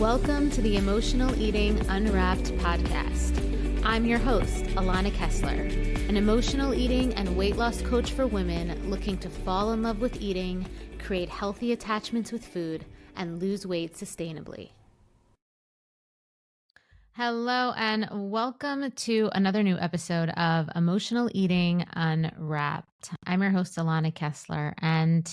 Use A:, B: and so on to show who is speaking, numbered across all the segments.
A: Welcome to the Emotional Eating Unwrapped podcast. I'm your host, Alana Kessler, an emotional eating and weight loss coach for women looking to fall in love with eating, create healthy attachments with food, and lose weight sustainably. Hello, and welcome to another new episode of Emotional Eating Unwrapped. I'm your host, Alana Kessler, and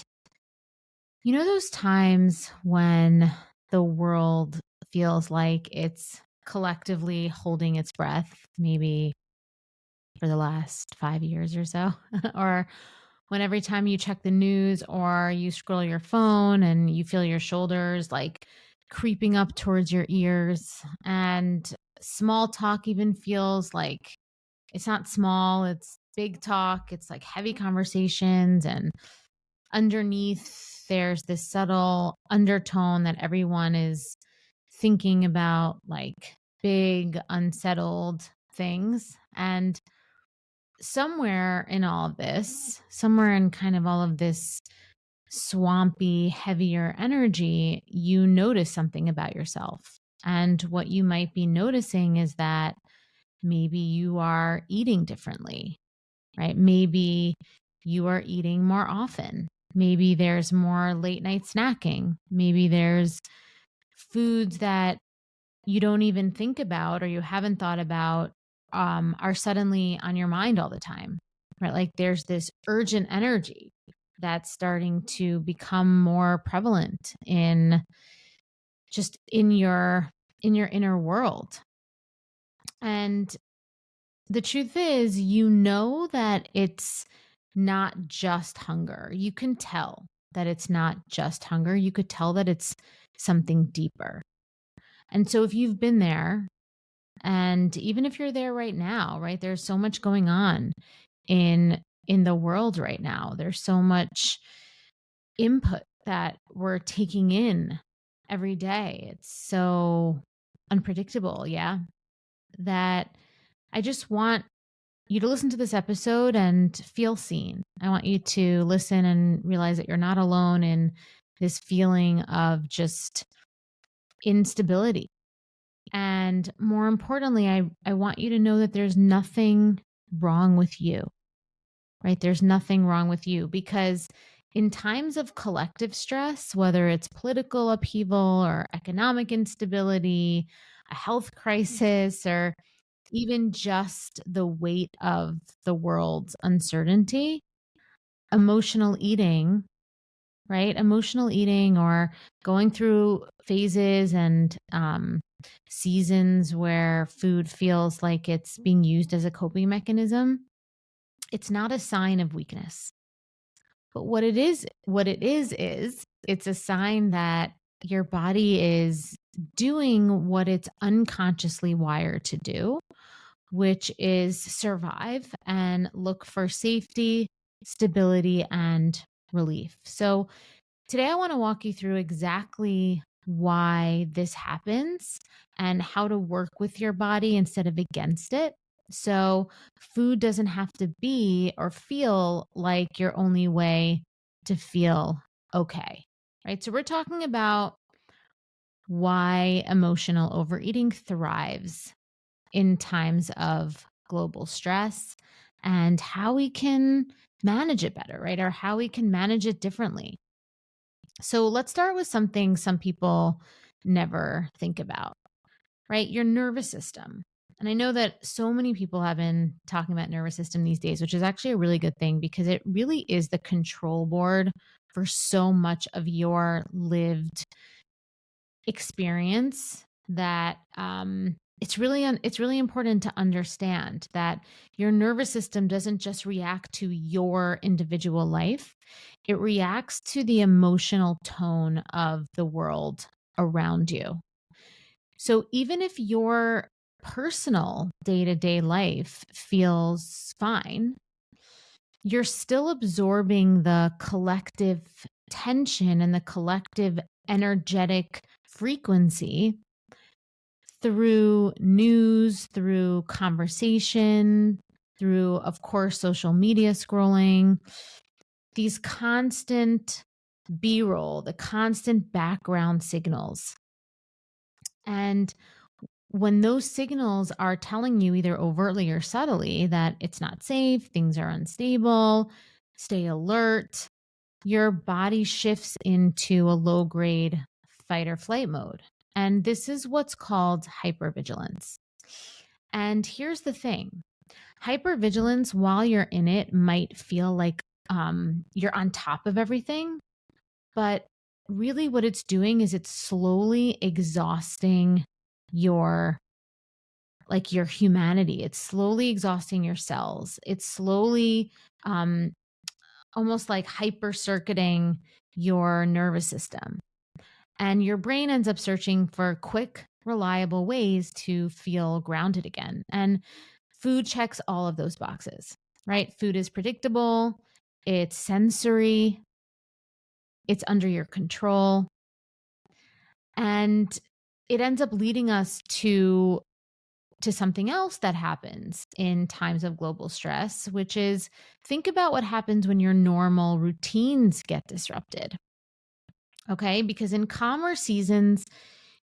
A: you know those times when the world feels like it's collectively holding its breath, maybe for the last 5 years or so, or when every time you check the news or you scroll your phone and you feel your shoulders like creeping up towards your ears, and small talk even feels like it's not small, it's big talk, it's like heavy conversations, and underneath there's this subtle undertone that everyone is thinking about like big unsettled things. And somewhere in all of this, somewhere in kind of all of this swampy, heavier energy, you notice something about yourself. And what you might be noticing is that maybe you are eating differently, right? Maybe you are eating more often. Maybe there's more late night snacking. Maybe there's foods that you don't even think about or you haven't thought about are suddenly on your mind all the time, right? Like there's this urgent energy that's starting to become more prevalent in just in your inner world. And the truth is, you know that it's not just hunger. You can tell that it's not just hunger. You could tell that it's something deeper. And so if you've been there, and even if you're there right now, right, there's so much going on in the world right now. There's so much input that we're taking in every day. It's so unpredictable, yeah, that I just want you to listen to this episode and feel seen. I want you to listen and realize that you're not alone in this feeling of just instability. And more importantly, I want you to know that there's nothing wrong with you, right? There's nothing wrong with you, because in times of collective stress, whether it's political upheaval or economic instability, a health crisis, or even just the weight of the world's uncertainty, emotional eating, right? Emotional eating, or going through phases and seasons where food feels like it's being used as a coping mechanism, it's not a sign of weakness. But what it is it's a sign that your body is doing what it's unconsciously wired to do, which is survive and look for safety, stability, and relief. So today I want to walk you through exactly why this happens and how to work with your body instead of against it. So food doesn't have to be or feel like your only way to feel okay, right? So we're talking about why emotional overeating thrives in times of global stress and how we can manage it better, right? Or how we can manage it differently. So let's start with something some people never think about, right? Your nervous system. And I know that so many people have been talking about nervous system these days, which is actually a really good thing because it really is the control board for so much of your lived experience that it's really important to understand that your nervous system doesn't just react to your individual life. It reacts to the emotional tone of the world around you. So even if your personal day-to-day life feels fine, you're still absorbing the collective tension and the collective energetic frequency through news, through conversation, through, of course, social media scrolling, these constant B-roll, the constant background signals. And when those signals are telling you either overtly or subtly that it's not safe, things are unstable, stay alert, your body shifts into a low grade fight or flight mode. And this is what's called hypervigilance. And here's the thing: hypervigilance, while you're in it, might feel like you're on top of everything. But really, what it's doing is it's slowly exhausting your your humanity. It's slowly exhausting your cells. It's slowly um, almost like hyper circuiting your nervous system. And your brain ends up searching for quick, reliable ways to feel grounded again. And food checks all of those boxes, right? Food is predictable, it's sensory, it's under your control. And it ends up leading us to something else that happens in times of global stress, which is think about what happens when your normal routines get disrupted. Okay? Because in calmer seasons,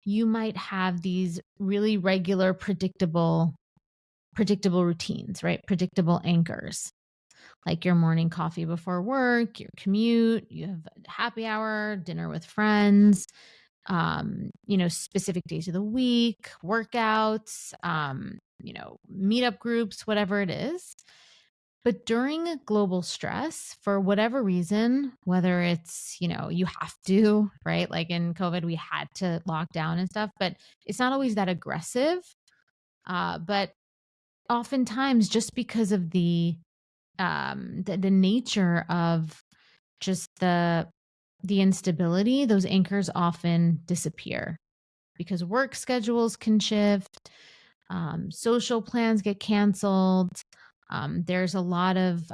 A: you might have these really regular, predictable routines, right? Predictable anchors, like your morning coffee before work, your commute, you have happy hour, dinner with friends, specific days of the week, workouts, meetup groups, whatever it is. But during global stress, for whatever reason, whether it's, you have to, right? Like in COVID, we had to lock down and stuff, but it's not always that aggressive. But oftentimes, just because of the nature of just the instability, those anchors often disappear because work schedules can shift, social plans get canceled. There's a lot of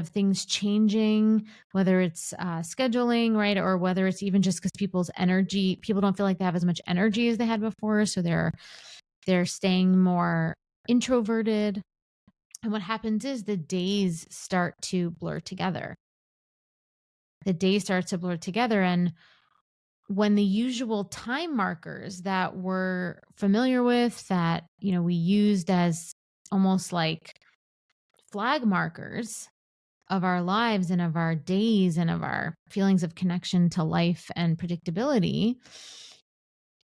A: things changing, whether it's scheduling, right, or whether it's even just because people don't feel like they have as much energy as they had before, so they're staying more introverted. And what happens is the days start to blur together. And when the usual time markers that we're familiar with, that we used as almost like flag markers of our lives and of our days and of our feelings of connection to life and predictability,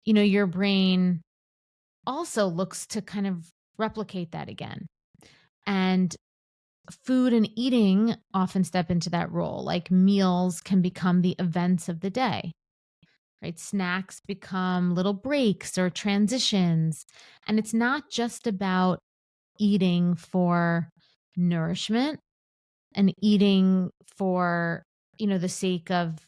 A: your brain also looks to kind of replicate that again. And food and eating often step into that role. Like meals can become the events of the day, right? Snacks become little breaks or transitions. And it's not just about eating for nourishment and eating for, the sake of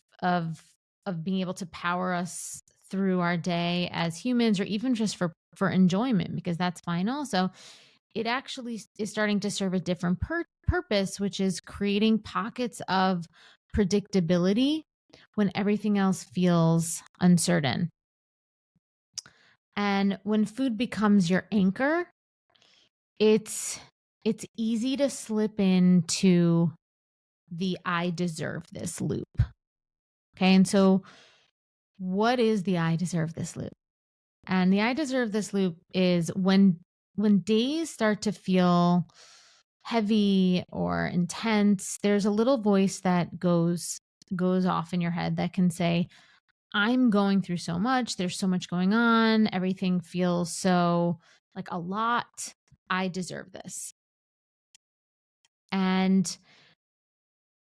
A: being able to power us through our day as humans, or even just for enjoyment, because that's fine also. It actually is starting to serve a different purpose, which is creating pockets of predictability when everything else feels uncertain. And when food becomes your anchor, it's easy to slip into the I deserve this loop. Okay. And so what is the I deserve this loop? And the I deserve this loop is when days start to feel heavy or intense, there's a little voice that goes off in your head that can say, I'm going through so much. There's so much going on. Everything feels so like a lot. I deserve this. And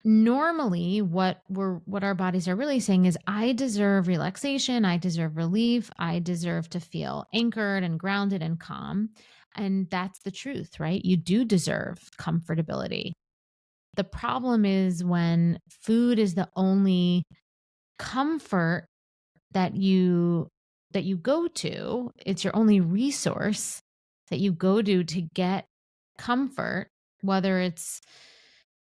A: normally what our bodies are really saying is, I deserve relaxation, I deserve relief, I deserve to feel anchored and grounded and calm. And that's the truth, right? You do deserve comfortability. The problem is when food is the only comfort that you go to, it's your only resource that you go to get comfort, whether it's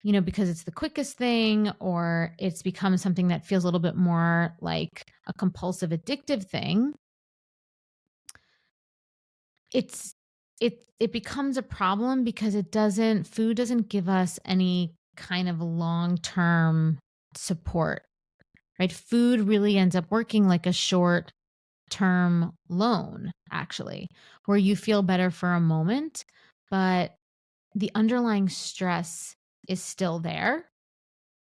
A: because it's the quickest thing, or it's become something that feels a little bit more like a compulsive addictive thing. It becomes a problem because food doesn't give us any kind of long-term support, right? Food really ends up working like a short term loan, actually, where you feel better for a moment, but the underlying stress is still there,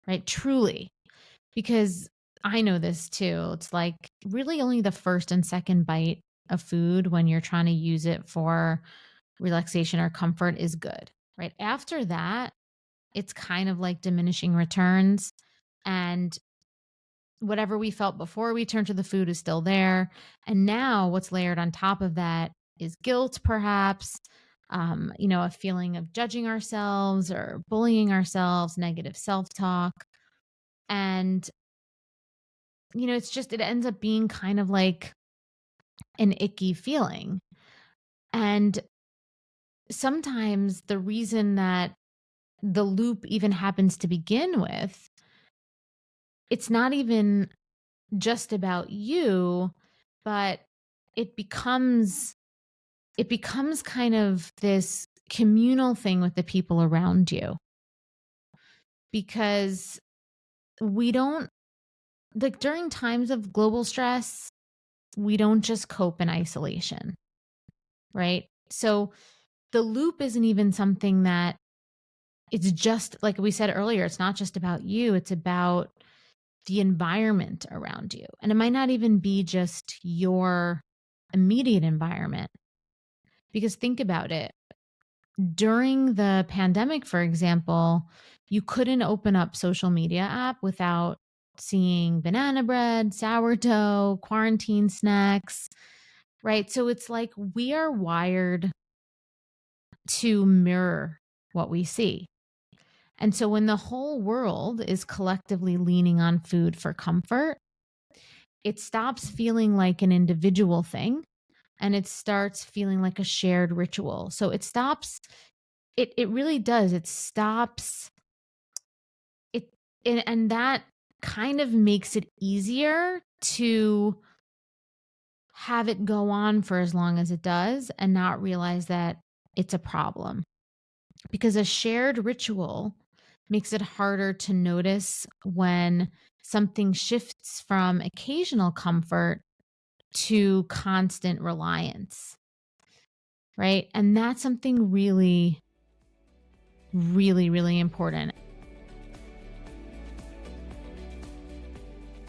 A: right? Truly. Because I know this too. It's like really only the first and second bite of food when you're trying to use it for relaxation or comfort is good, right? After that, it's kind of like diminishing returns. And whatever we felt before we turned to the food is still there. And now what's layered on top of that is guilt, perhaps, a feeling of judging ourselves or bullying ourselves, negative self talk. And, it ends up being kind of like an icky feeling. And sometimes the reason that the loop even happens to begin with, it's not even just about you, but it becomes kind of this communal thing with the people around you, because we don't, like, during times of global stress, we don't just cope in isolation, right? So the loop isn't even something that, it's just like we said earlier, it's not just about you, it's about the environment around you. And it might not even be just your immediate environment. Because think about it. During the pandemic, for example, you couldn't open up social media app without seeing banana bread, sourdough, quarantine snacks, right? So it's like we are wired to mirror what we see. And so when the whole world is collectively leaning on food for comfort, it stops feeling like an individual thing and it starts feeling like a shared ritual. So it stops, it really does. It stops it, and that kind of makes it easier to have it go on for as long as it does and not realize that it's a problem. Because a shared ritual makes it harder to notice when something shifts from occasional comfort to constant reliance, right? And that's something really, really, really important.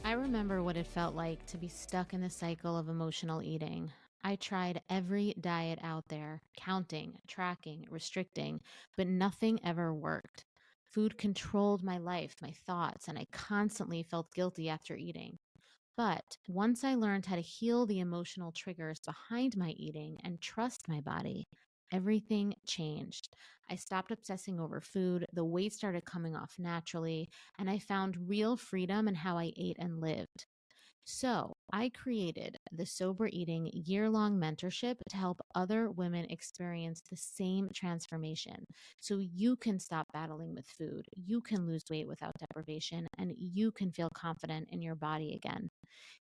A: I remember what it felt like to be stuck in the cycle of emotional eating. I tried every diet out there, counting, tracking, restricting, but nothing ever worked. Food controlled my life, my thoughts, and I constantly felt guilty after eating. But once I learned how to heal the emotional triggers behind my eating and trust my body, everything changed. I stopped obsessing over food, the weight started coming off naturally, and I found real freedom in how I ate and lived. So, I created the Sober Eating year-long mentorship to help other women experience the same transformation. So you can stop battling with food, you can lose weight without deprivation, and you can feel confident in your body again.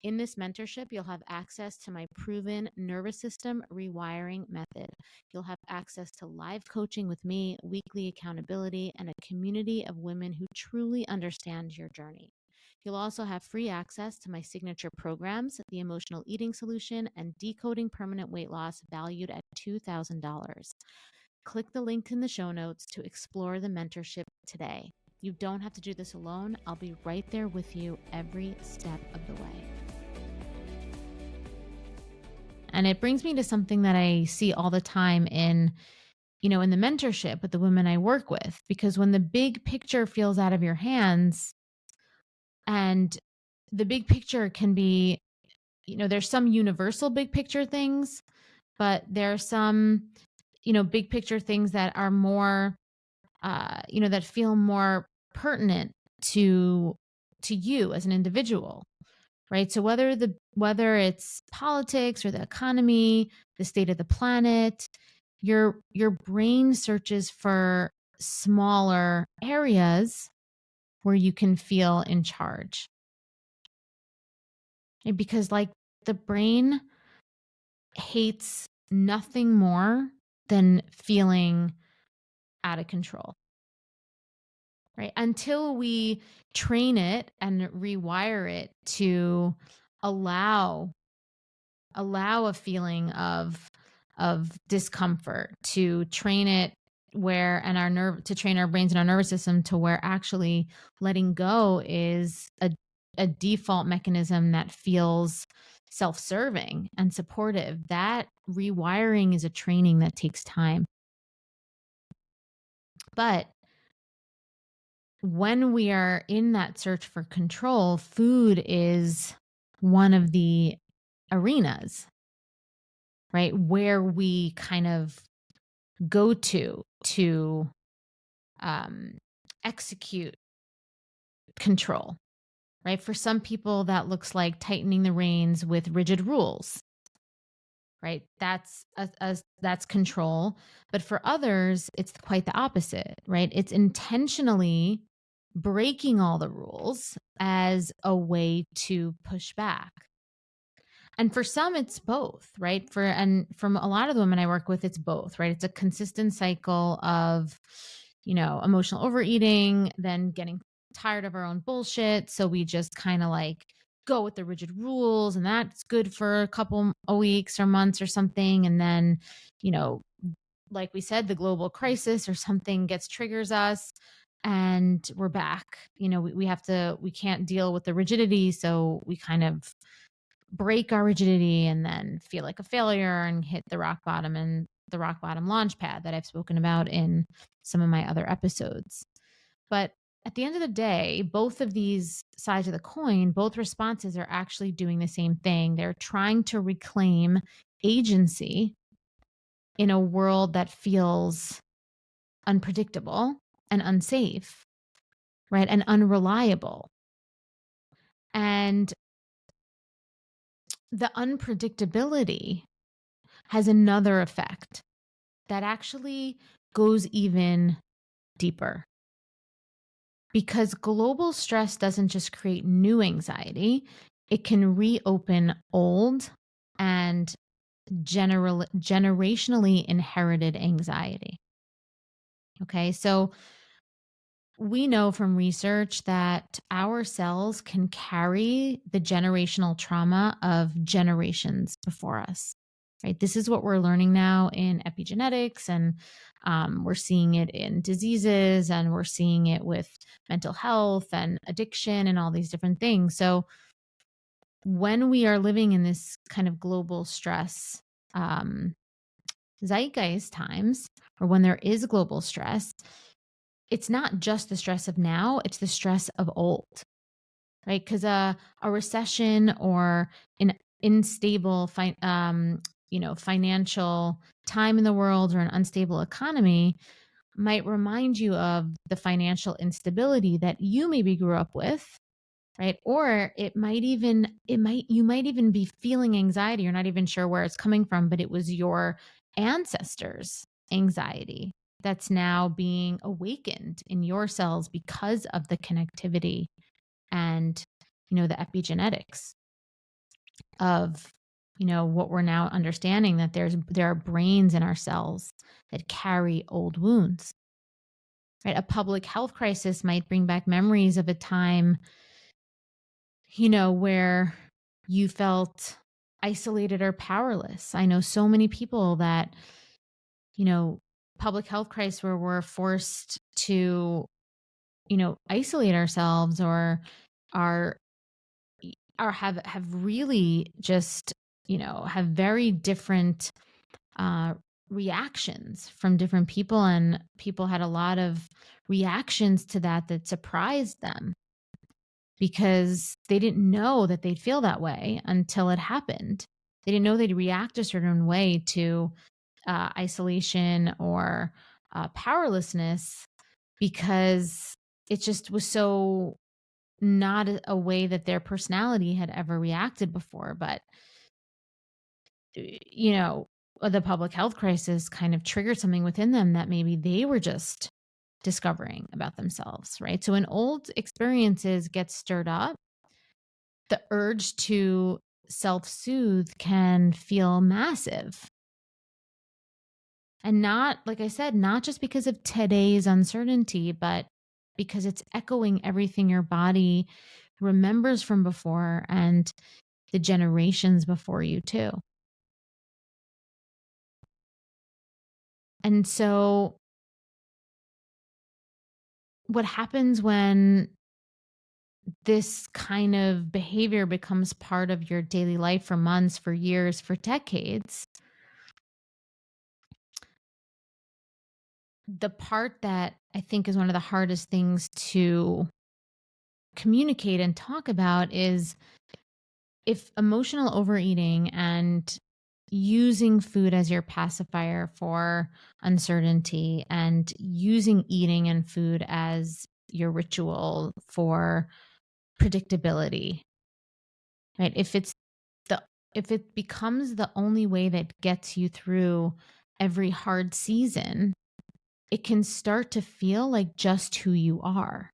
A: In this mentorship, you'll have access to my proven nervous system rewiring method. You'll have access to live coaching with me, weekly accountability, and a community of women who truly understand your journey. You'll also have free access to my signature programs, the Emotional Eating Solution and Decoding Permanent Weight Loss, valued at $2,000. Click the link in the show notes to explore the mentorship today. You don't have to do this alone. I'll be right there with you every step of the way. And it brings me to something that I see all the time in the mentorship with the women I work with, because when the big picture feels out of your hands, and the big picture can be, there's some universal big picture things, but there are some, big picture things that are more, that feel more pertinent to you as an individual. Right. So whether it's politics or the economy, the state of the planet, your brain searches for smaller areas where you can feel in charge. And because like the brain hates nothing more than feeling out of control. Right? Until we train it and rewire it to allow allow a feeling of discomfort, to train it where, and to train our brains and our nervous system to where actually letting go is a default mechanism that feels self-serving and supportive. That rewiring is a training that takes time. But when we are in that search for control, food is one of the arenas, right? Where we kind of go to execute control, right? For some people, that looks like tightening the reins with rigid rules, right? That's control. But for others, it's quite the opposite, right? It's intentionally breaking all the rules as a way to push back. And for some, it's both, right? And from a lot of the women I work with, it's both, right? It's a consistent cycle of, emotional overeating, then getting tired of our own bullshit. So we just kind of like go with the rigid rules, and that's good for a couple of weeks or months or something. And then, like we said, the global crisis or something triggers us, and we're back. We can't deal with the rigidity. So we kind of break our rigidity and then feel like a failure and hit the rock bottom and the rock bottom launch pad that I've spoken about in some of my other episodes. But at the end of the day, both of these sides of the coin, both responses are actually doing the same thing. They're trying to reclaim agency in a world that feels unpredictable and unsafe, right? And unreliable. And the unpredictability has another effect that actually goes even deeper. Because global stress doesn't just create new anxiety, it can reopen old and generationally inherited anxiety. Okay, so we know from research that our cells can carry the generational trauma of generations before us, right? This is what we're learning now in epigenetics, and we're seeing it in diseases, and we're seeing it with mental health and addiction and all these different things. So when we are living in this kind of global stress zeitgeist times, or when there is global stress, it's not just the stress of now, it's the stress of old, right? Because a recession or an unstable financial time in the world, or an unstable economy might remind you of the financial instability that you maybe grew up with, right? Or you might even be feeling anxiety. You're not even sure where it's coming from, but it was your ancestors' anxiety that's now being awakened in your cells because of the connectivity and, the epigenetics of, what we're now understanding, that there are brains in our cells that carry old wounds, right? A public health crisis might bring back memories of a time, where you felt isolated or powerless. I know so many people that, public health crisis where we're forced to, isolate ourselves, or have really just, have very different reactions from different people. And people had a lot of reactions to that surprised them, because they didn't know that they'd feel that way until it happened. They didn't know they'd react a certain way to isolation or powerlessness, because it just was so not a way that their personality had ever reacted before. But, the public health crisis kind of triggered something within them that maybe they were just discovering about themselves, right? So when old experiences get stirred up, the urge to self-soothe can feel massive. And not, like I said, not just because of today's uncertainty, but because it's echoing everything your body remembers from before. And the generations before you too. And so what happens when this kind of behavior becomes part of your daily life for months, for years, for decades? The part that I think is one of the hardest things to communicate and talk about is if emotional overeating and using food as your pacifier for uncertainty and using eating and food as your ritual for predictability, right? If it becomes the only way that gets you through every hard season, it can start to feel like just who you are,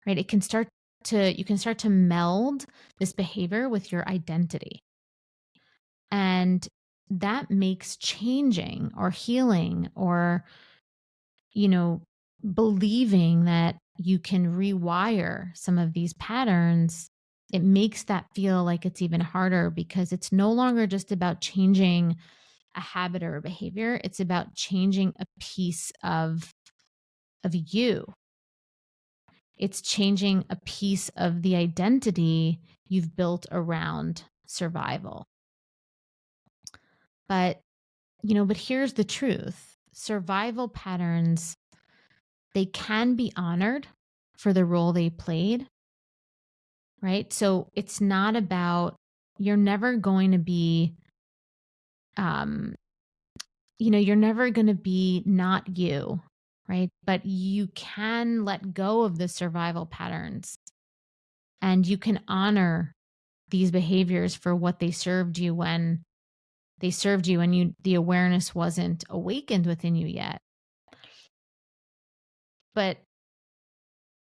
A: right? You can start to meld this behavior with your identity. And that makes changing or healing or, believing that you can rewire some of these patterns, it makes that feel like it's even harder because it's no longer just about changing a habit or a behavior. It's about changing a piece of you. It's changing a piece of the identity you've built around survival. But here's the truth. Survival patterns, they can be honored for the role they played, right? So it's not about, you're never going to be, you're never going to be not you, right? But you can let go of the survival patterns and you can honor these behaviors for what they served you when they served you and the awareness wasn't awakened within you yet. But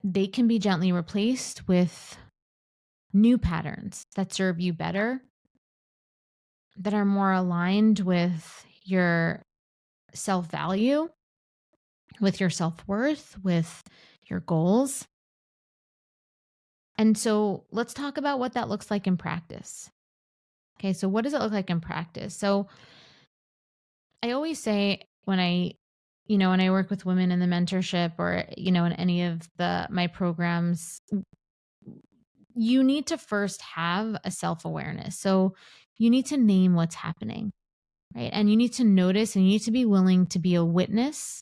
A: they can be gently replaced with new patterns that serve you better, that are more aligned with your self-value, with your self-worth, with your goals. And so let's talk about what that looks like in practice. Okay, so what does it look like in practice? So I always say when I work with women in the mentorship or, in any of my programs, you need to first have a self-awareness. So you need to name what's happening, right? And you need to notice and you need to be willing to be a witness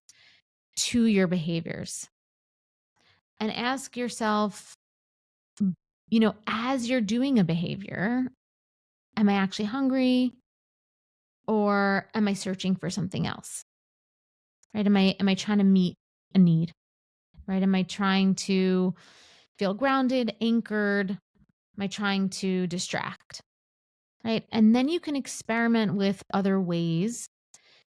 A: to your behaviors. And ask yourself, as you're doing a behavior, am I actually hungry or am I searching for something else? Right? Am I trying to meet a need? Right? Am I trying to feel grounded, anchored? Am I trying to distract? Right? And then you can experiment with other ways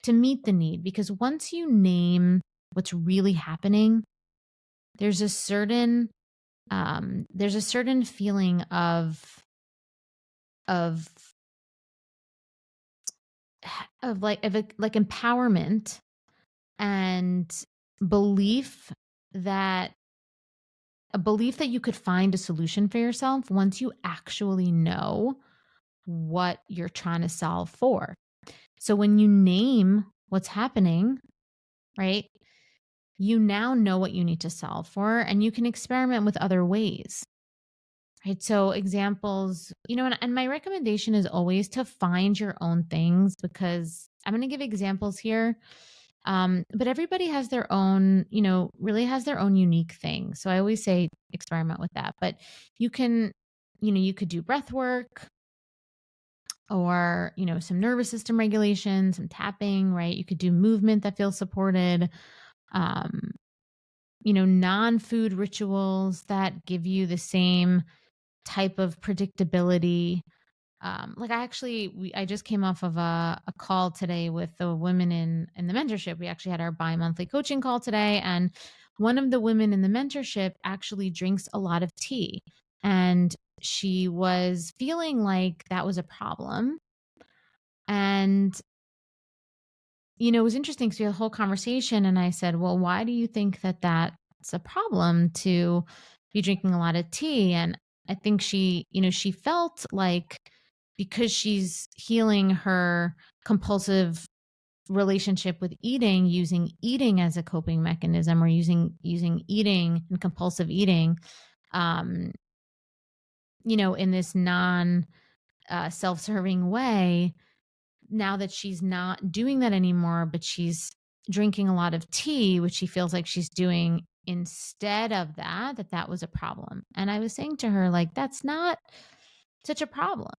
A: to meet the need, because once you name what's really happening, there's a certain feeling of empowerment and belief that you could find a solution for yourself once you actually know what you're trying to solve for. So when you name what's happening, right, you now know what you need to solve for and you can experiment with other ways. Right. So examples, and my recommendation is always to find your own things, because I'm going to give examples here. But everybody has their own, really has their own unique thing. So I always say experiment with that. But you can, you could do breath work or, some nervous system regulation, some tapping, right? You could do movement that feels supported. Non-food rituals that give you the same type of predictability. I just came off of a call today with the women in the mentorship. We actually had our bi-monthly coaching call today. And one of the women in the mentorship actually drinks a lot of tea. And she was feeling like that was a problem. And, it was interesting because we had a whole conversation and I said, well, why do you think that that's a problem to be drinking a lot of tea? And I think she felt like because she's healing her compulsive relationship with eating, using eating as a coping mechanism, or using eating and compulsive eating, um, in this non self-serving way. Now that she's not doing that anymore, but she's drinking a lot of tea, which she feels like she's doing instead of that was a problem. And I was saying to her, like, that's not such a problem.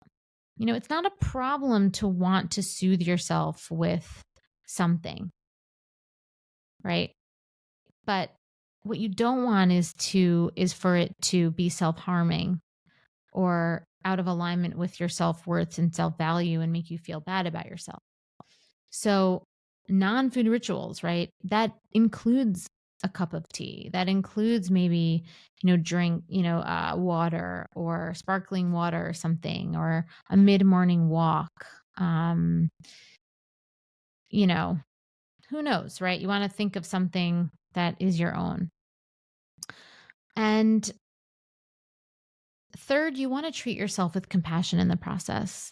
A: It's not a problem to want to soothe yourself with something, right? But what you don't want is for it to be self-harming or out of alignment with your self-worth and self-value and make you feel bad about yourself. So non-food rituals, right? That includes a cup of tea. That includes maybe, drink, water or sparkling water or something, or a mid-morning walk. You know, who knows, right? You want to think of something that is your own. And third, you want to treat yourself with compassion in the process.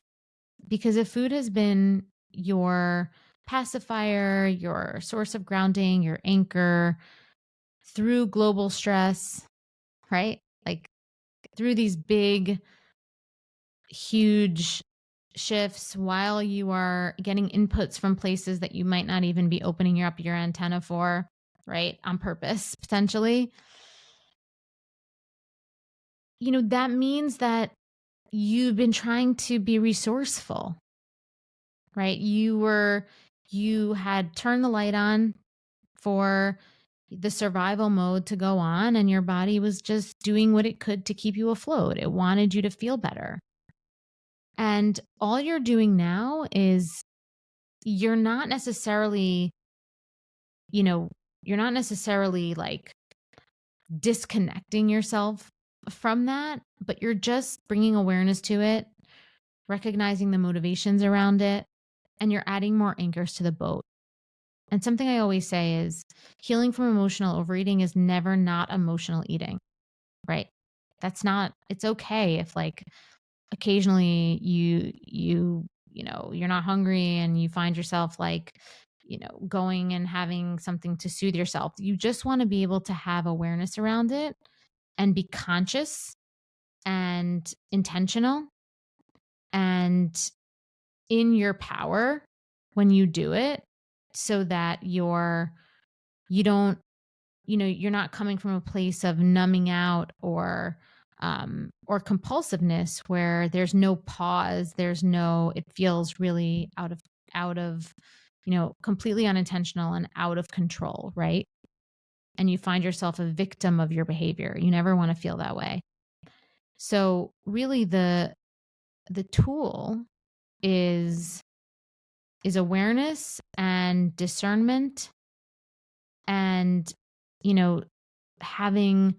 A: Because if food has been your pacifier, your source of grounding, your anchor through global stress, right? Like through these big, huge shifts while you are getting inputs from places that you might not even be opening up your antenna for, right? On purpose, potentially. That means that you've been trying to be resourceful, right? You had turned the light on for the survival mode to go on, and your body was just doing what it could to keep you afloat. It wanted you to feel better. And all you're doing now is you're not necessarily, like disconnecting yourself from that, but you're just bringing awareness to it, recognizing the motivations around it, and you're adding more anchors to the boat. And something I always say is healing from emotional overeating is never not emotional eating, right? It's okay if like occasionally you're not hungry and you find yourself like, going and having something to soothe yourself. You just want to be able to have awareness around it and be conscious and intentional and in your power when you do it, so that you don't, you're not coming from a place of numbing out or compulsiveness where there's no pause, it feels really out of, completely unintentional and out of control, right? And you find yourself a victim of your behavior. You never want to feel that way. So really the tool is awareness and discernment, and being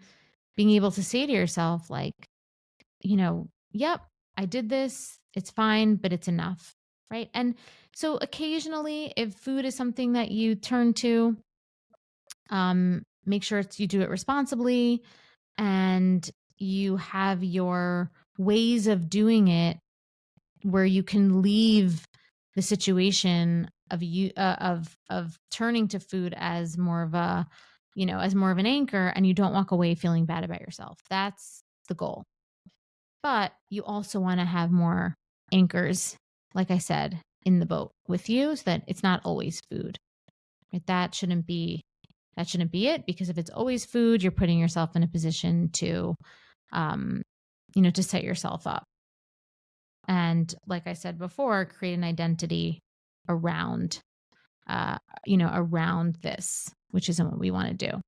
A: able to say to yourself, like, yep, I did this, it's fine, but it's enough, right? And so occasionally, if food is something that you turn to, make sure you do it responsibly, and you have your ways of doing it where you can leave the situation of turning to food as more of a, as more of an anchor, and you don't walk away feeling bad about yourself. That's the goal. But you also want to have more anchors, like I said, in the boat with you, so that it's not always food. Right? That shouldn't be it, because if it's always food, you're putting yourself in a position to to set yourself up. And like I said before, create an identity around around this, which isn't what we want to do.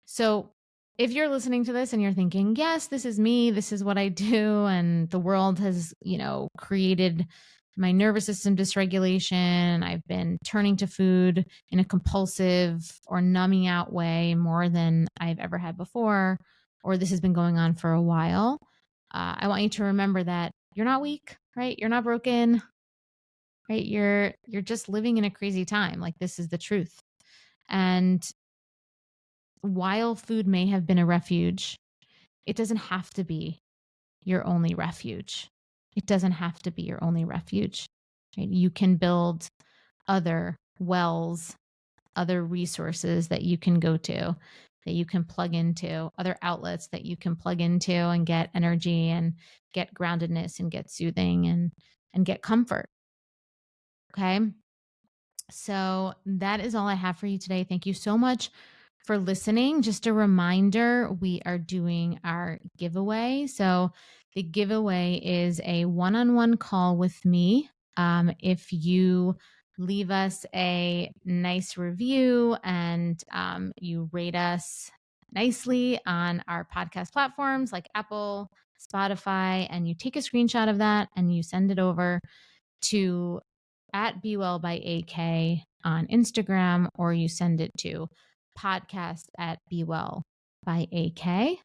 A: So if you're listening to this and you're thinking, yes, this is me, this is what I do, and the world has, created my nervous system dysregulation, I've been turning to food in a compulsive or numbing out way more than I've ever had before, or this has been going on for a while, I want you to remember that you're not weak, right? You're not broken, right? You're just living in a crazy time. Like, this is the truth. And while food may have been a refuge, It doesn't have to be your only refuge. It doesn't have to be your only refuge. Right? You can build other wells, other resources that you can go to, that you can plug into, other outlets that you can plug into and get energy and get groundedness and get soothing and get comfort. Okay? So that is all I have for you today. Thank you so much for listening. Just a reminder, we are doing our giveaway. So the giveaway is a one-on-one call with me. If you leave us a nice review and you rate us nicely on our podcast platforms like Apple, Spotify, and you take a screenshot of that and you send it over to at Be Well by AK on Instagram, or you send it to podcast at Be Well by AK.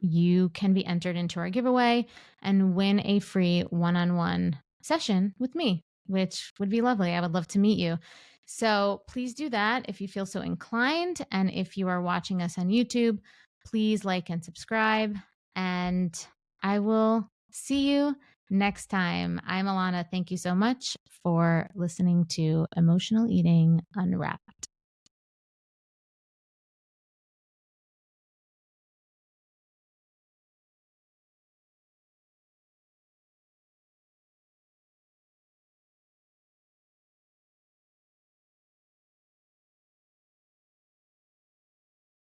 A: You can be entered into our giveaway and win a free one-on-one session with me, which would be lovely. I would love to meet you. So please do that if you feel so inclined. And if you are watching us on YouTube, please like and subscribe. And I will see you next time. I'm Alana. Thank you so much for listening to Emotional Eating Unwrapped.